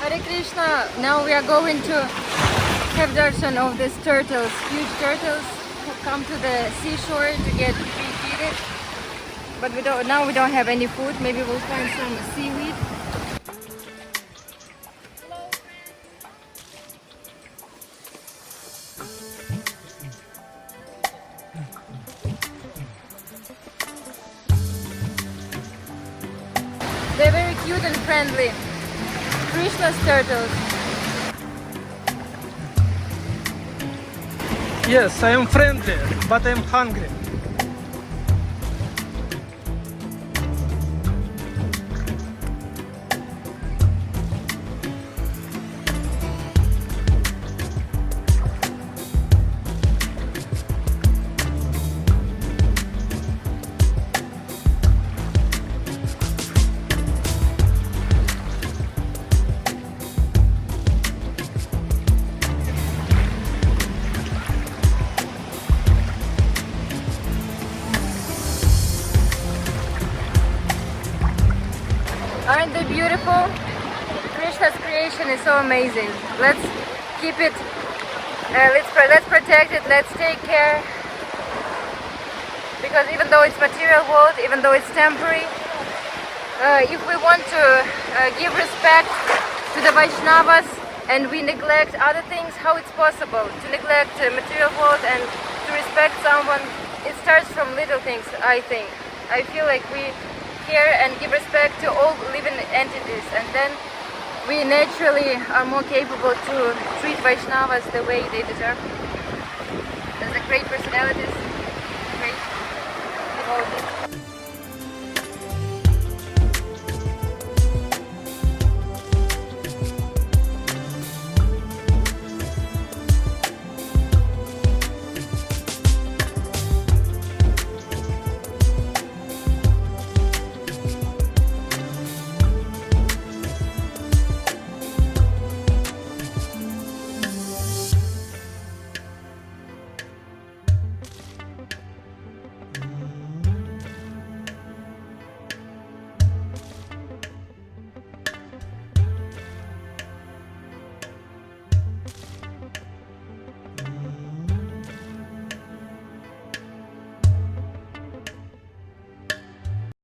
Hare Krishna. Now we are going to have darshan of these turtles, huge turtles who come to the seashore to get feeded. But now we don't have any food. Maybe we'll find some seaweed. They're very cute and friendly. Krishna's turtles. Yes, I am friendly, but I am hungry. Aren't they beautiful? Krishna's creation is so amazing. Let's keep it, let's protect it, let's take care. Because even though it's material world, even though it's temporary, if we want to give respect to the Vaishnavas and we neglect other things, how it's possible to neglect material world and to respect someone? It starts from little things, I think. I feel like we care and give respect to all living entities, and then we naturally are more capable to treat Vaishnavas the way they deserve. There's a great personalities, great devotees.